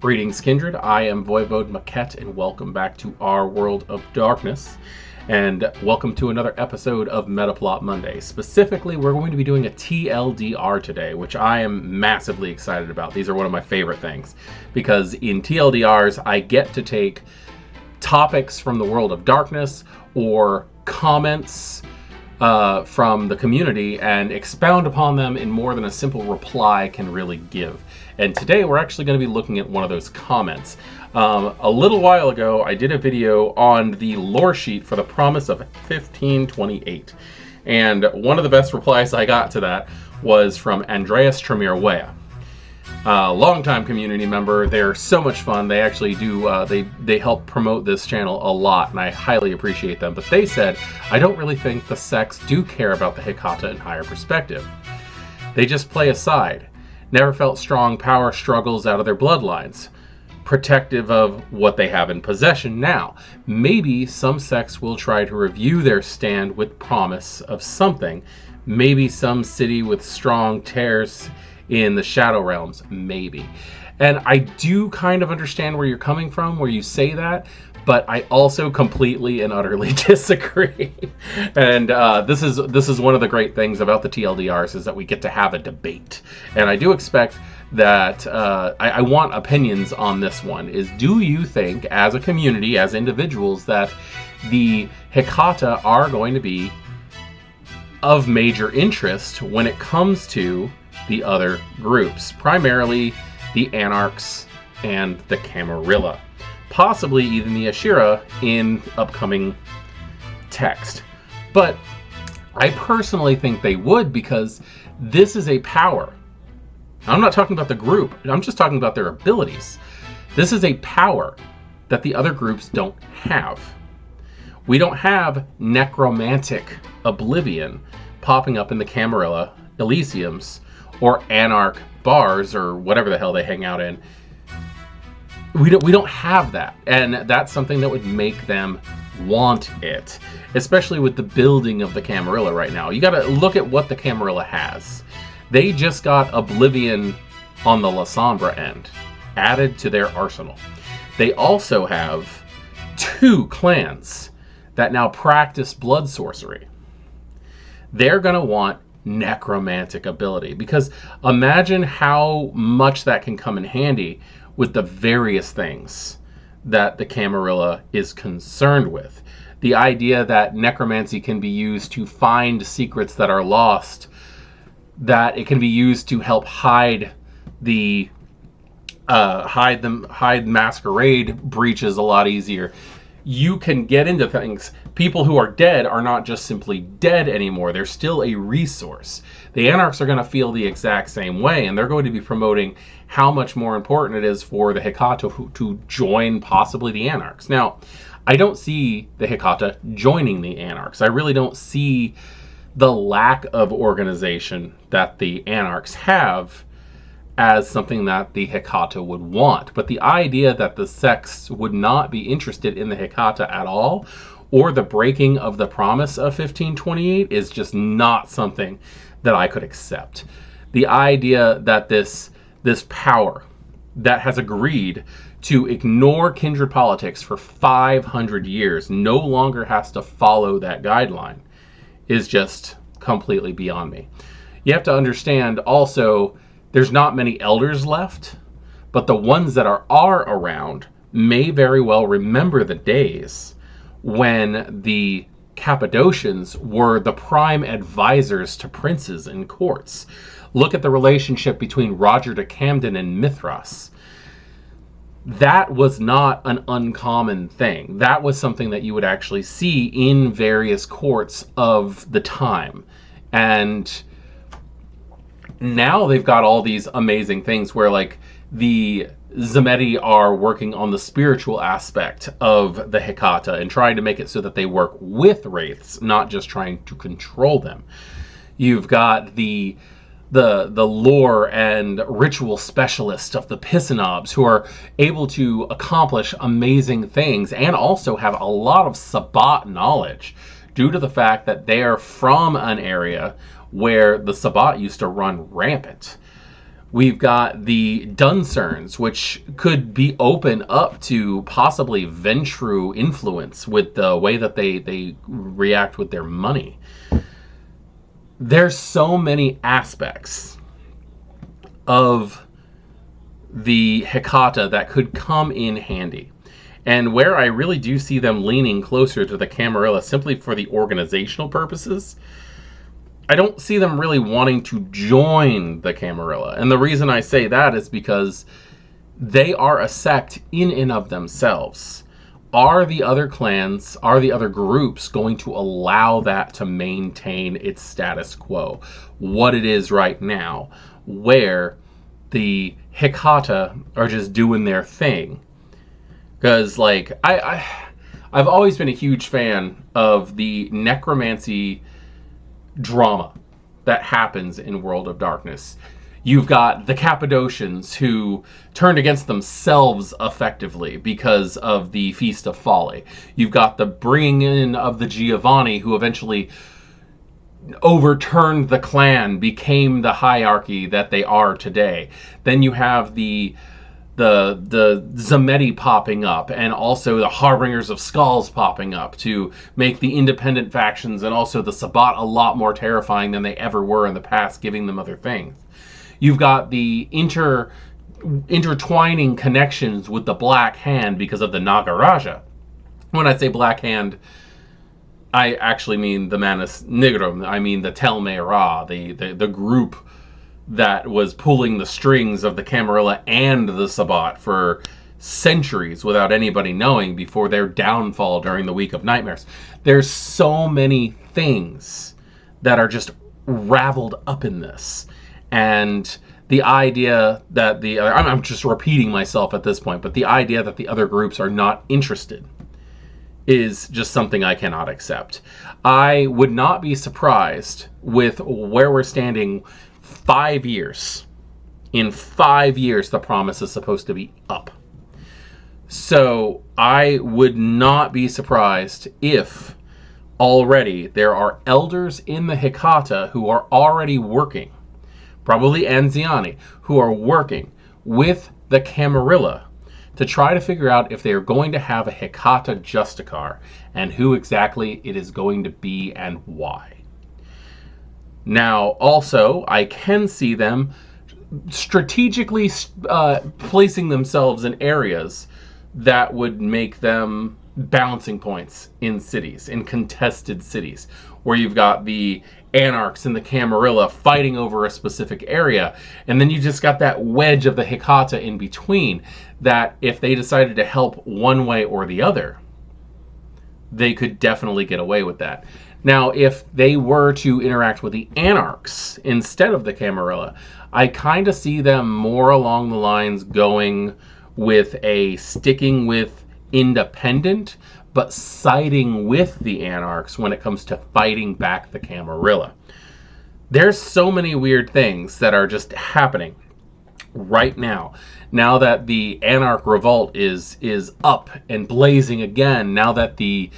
Greetings, Kindred. I am Voivode Maquette, and welcome back to our World of Darkness. And welcome to another episode of Metaplot Monday. Specifically, we're going to be doing a TLDR today, which I am massively excited about. These are one of my favorite things, because in TLDRs, I get to take topics from the World of Darkness or comments from the community and expound upon them in more than a simple reply can really give. And today we're actually going to be looking at one of those comments. A little while ago, I did a video on the lore sheet for the Promise of 1528. And one of the best replies I got to that was from Andreas Tremere-Wea. Longtime community member. They're so much fun. They actually do, they help promote this channel a lot, and I highly appreciate them. But they said, I don't really think the sects do care about the Hecata in higher perspective. They just play a side. Never felt strong power struggles out of their bloodlines, protective of what they have in possession now. Maybe some sects will try to review their stand with promise of something. Maybe some city with strong tears in the Shadow Realms, maybe. And I do kind of understand where you're coming from, where you say that, but I also completely and utterly disagree. And this is one of the great things about the TLDRs, is that we get to have a debate. And I do expect that I want opinions on this one. Is, do you think, as a community, as individuals, that the Hecata are going to be of major interest when it comes to the other groups, primarily the Anarchs and the Camarilla, possibly even the Ashira in upcoming text? But I personally think they would, because this is a power. I'm not talking about the group, I'm just talking about their abilities. This is a power that the other groups don't have. We don't have necromantic oblivion popping up in the Camarilla Elysiums, or Anarch bars, or whatever the hell they hang out in. We don't have that, and that's something that would make them want it, especially with the building of the Camarilla right now. You gotta look at what the Camarilla has. They just got Oblivion on the Lasombra end added to their arsenal. They also have 2 clans that now practice blood sorcery. They're gonna want necromantic ability, because imagine how much that can come in handy with the various things that the Camarilla is concerned with. The idea that necromancy can be used to find secrets that are lost, that it can be used to help hide the hide masquerade breaches a lot easier. You can get into things. People who are dead are not just simply dead anymore. They're still a resource. The Anarchs are going to feel the exact same way, and they're going to be promoting how much more important it is for the Hecata to join possibly the Anarchs. Now, I don't see the Hecata joining the Anarchs. I really don't see the lack of organization that the Anarchs have as something that the Hecata would want. But the idea that the sects would not be interested in the Hecata at all, or the breaking of the Promise of 1528, is just not something that I could accept. The idea that this power that has agreed to ignore Kindred politics for 500 years no longer has to follow that guideline is just completely beyond me. You have to understand also, there's not many elders left, but the ones that are around may very well remember the days when the Cappadocians were the prime advisors to princes and courts. Look at the relationship between Roger de Camden and Mithras. That was not an uncommon thing. That was something that you would actually see in various courts of the time. And now they've got all these amazing things where, like, the Zemeti are working on the spiritual aspect of the Hecata and trying to make it so that they work with wraiths, not just trying to control them. You've got the lore and ritual specialists of the Piscinobs who are able to accomplish amazing things and also have a lot of Sabbat knowledge due to the fact that they are from an area where the Sabbat used to run rampant. We've got the Duncerns, which could be open up to possibly Ventru influence with the way that they react with their money. There's so many aspects of the Hecata that could come in handy. And where I really do see them leaning closer to the Camarilla simply for the organizational purposes, I don't see them really wanting to join the Camarilla. And the reason I say that is because they are a sect in and of themselves. Are the other clans, are the other groups going to allow that to maintain its status quo? What it is right now, where the Hecata are just doing their thing. Because, like, I've always been a huge fan of the necromancy drama that happens in World of Darkness. You've got the Cappadocians who turned against themselves effectively because of the Feast of Folly. You've got the bringing in of the Giovanni who eventually overturned the clan, became the hierarchy that they are today. Then you have the Zametti popping up, and also the Harbingers of Skulls popping up to make the independent factions and also the Sabbat a lot more terrifying than they ever were in the past, giving them other things. You've got the intertwining connections with the Black Hand because of the Nagaraja. When I say Black Hand, I actually mean the Manus Nigrum. I mean the Tel Meira, the group that was pulling the strings of the Camarilla and the Sabbat for centuries without anybody knowing before their downfall during the Week of Nightmares. There's so many things that are just raveled up in this. And the idea that I'm just repeating myself at this point, but the idea that the other groups are not interested is just something I cannot accept. I would not be surprised with where we're standing 5 years. In 5 years, the promise is supposed to be up. So I would not be surprised if already there are elders in the Hecata who are already working, probably Anziani, who are working with the Camarilla to try to figure out if they are going to have a Hecata Justicar and who exactly it is going to be and why. Now, also, I can see them strategically placing themselves in areas that would make them balancing points in cities, in contested cities, where you've got the Anarchs and the Camarilla fighting over a specific area, and then you just got that wedge of the Hecata in between that if they decided to help one way or the other, they could definitely get away with that. Now, if they were to interact with the Anarchs instead of the Camarilla, I kind of see them more along the lines going with a sticking with independent, but siding with the Anarchs when it comes to fighting back the Camarilla. There's so many weird things that are just happening right now. Now that the Anarch Revolt is up and blazing again, now that the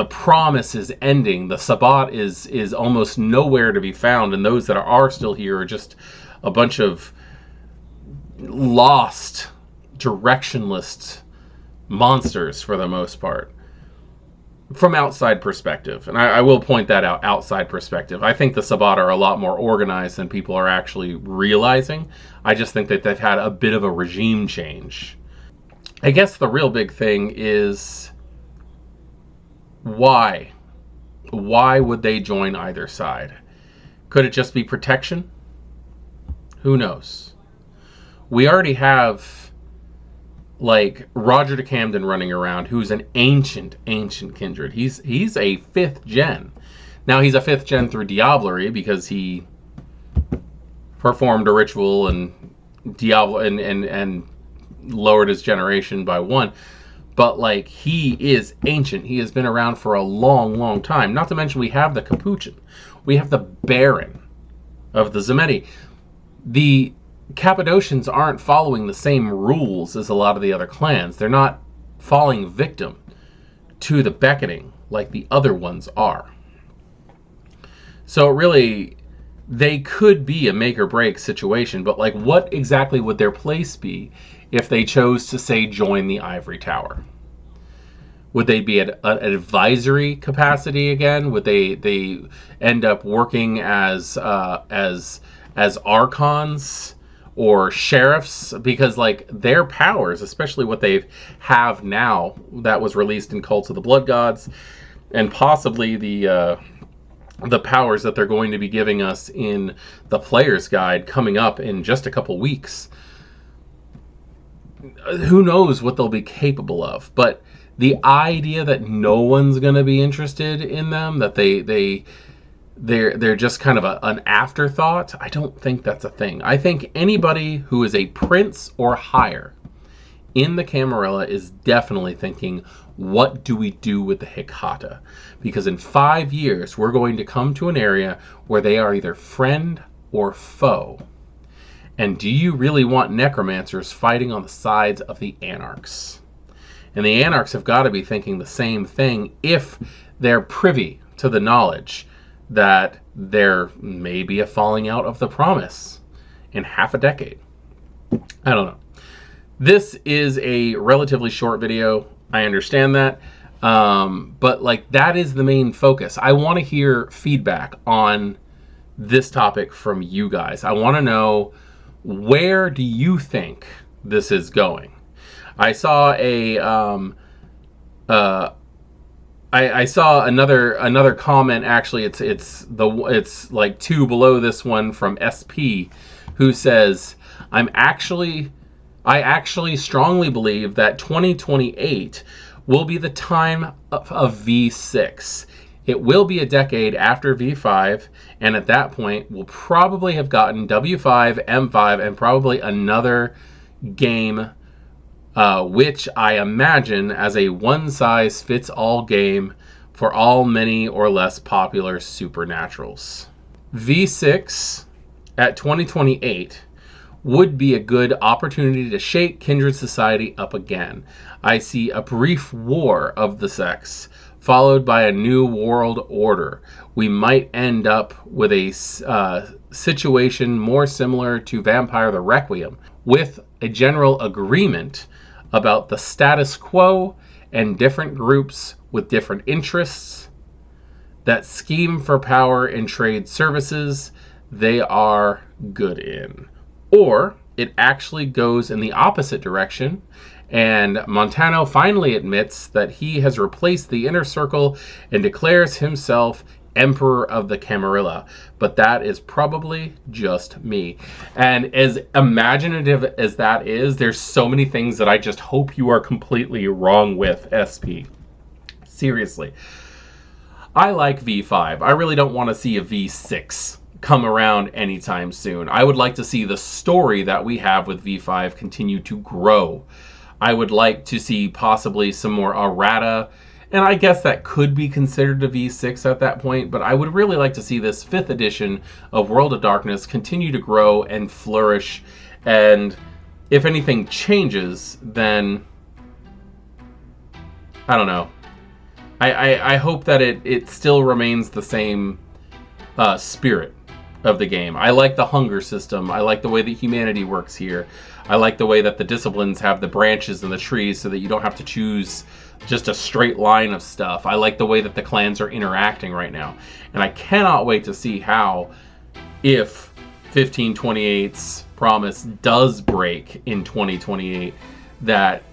promise is ending, the Sabbat is almost nowhere to be found, and those that are still here are just a bunch of lost, directionless monsters for the most part. From outside perspective, and I will point that out, outside perspective, I think the Sabbat are a lot more organized than people are actually realizing. I just think that they've had a bit of a regime change. I guess the real big thing is why? Why would they join either side? Could it just be protection? Who knows? We already have like Roger de Camden running around, who's an ancient kindred. He's a 5th gen. Now he's a 5th gen through Diablerie because he performed a ritual and and lowered his generation by 1. But like, he is ancient. He has been around for a long time. Not to mention we have the Capuchin. We have the Baron of the Zametti. The Cappadocians aren't following the same rules as a lot of the other clans. They're not falling victim to the beckoning like the other ones are. So really, they could be a make or break situation, but like, what exactly would their place be if they chose to, say, join the Ivory Tower? Would they be at an advisory capacity again? Would they end up working as archons or sheriffs? Because like their powers, especially what they have now, that was released in Cults of the Blood Gods, and possibly the powers that they're going to be giving us in the player's guide coming up in just a couple weeks. Who knows what they'll be capable of? But the idea that no one's going to be interested in them, that they're just kind of an afterthought, I don't think that's a thing. I think anybody who is a prince or higher in the Camarilla is definitely thinking, what do we do with the Hecata? Because in 5 years, we're going to come to an area where they are either friend or foe. And do you really want necromancers fighting on the sides of the Anarchs? And the Anarchs have got to be thinking the same thing if they're privy to the knowledge that there may be a falling out of the promise in half a decade. I don't know. This is a relatively short video. I understand that. But like, that is the main focus. I want to hear feedback on this topic from you guys. I want to know, where do you think this is going? I saw I saw another comment. Actually, it's like two below this one, from SP, who says, I actually strongly believe that 2028 will be the time of V6. It will be a decade after V5, and at that point, we'll probably have gotten W5, M5, and probably another game, which I imagine as a one-size-fits-all game for all many or less popular supernaturals. V6 at 2028 would be a good opportunity to shake Kindred society up again. I see a brief war of the sects, followed by a new world order. We might end up with a situation more similar to Vampire the Requiem, with a general agreement about the status quo and different groups with different interests that scheme for power and trade services they are good in. Or it actually goes in the opposite direction, and Montano finally admits that he has replaced the inner circle and declares himself Emperor of the Camarilla. But that is probably just me. And as imaginative as that is, there's so many things that I just hope you are completely wrong with, SP. Seriously. I like V5. I really don't want to see a V6 come around anytime soon. I would like to see the story that we have with V5 continue to grow. I would like to see possibly some more errata, and I guess that could be considered a V6 at that point, but I would really like to see this 5th edition of World of Darkness continue to grow and flourish, and if anything changes, then I don't know. I hope that it still remains the same spirit of the game. I like the hunger system. I like the way that humanity works here. I like the way that the disciplines have the branches and the trees so that you don't have to choose just a straight line of stuff. I like the way that the clans are interacting right now. And I cannot wait to see how, if 1528's promise does break in 2028, that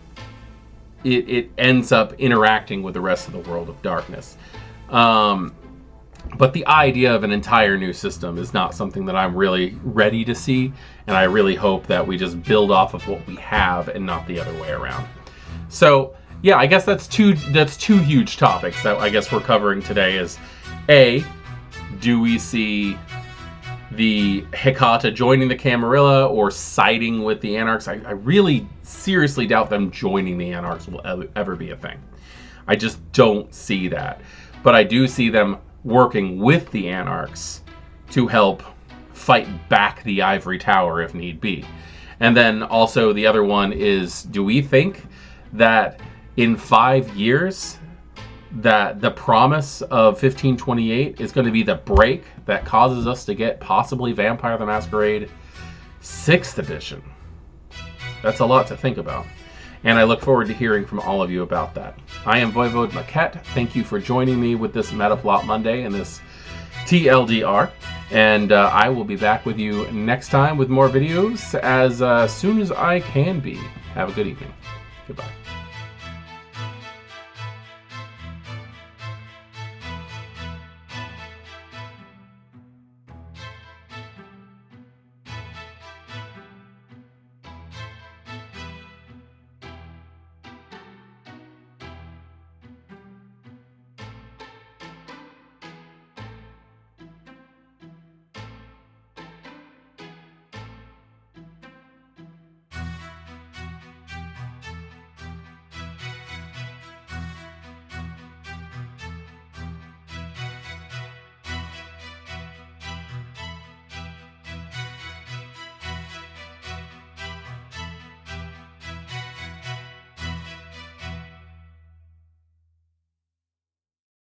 it ends up interacting with the rest of the World of Darkness. But the idea of an entire new system is not something that I'm really ready to see, and I really hope that we just build off of what we have and not the other way around. So, yeah, I guess that's two huge topics that I guess we're covering today. Is A, do we see the Hecata joining the Camarilla or siding with the Anarchs? I really seriously doubt them joining the Anarchs will ever be a thing. I just don't see that. But I do see them working with the Anarchs to help fight back the Ivory Tower if need be. And then also the other one is, do we think that in 5 years that the promise of 1528 is going to be the break that causes us to get possibly Vampire the Masquerade 6th edition. That's a lot to think about. And I look forward to hearing from all of you about that. I am Voivode Maquette. Thank you for joining me with this Metaplot Monday and this TLDR. And I will be back with you next time with more videos as soon as I can be. Have a good evening. Goodbye.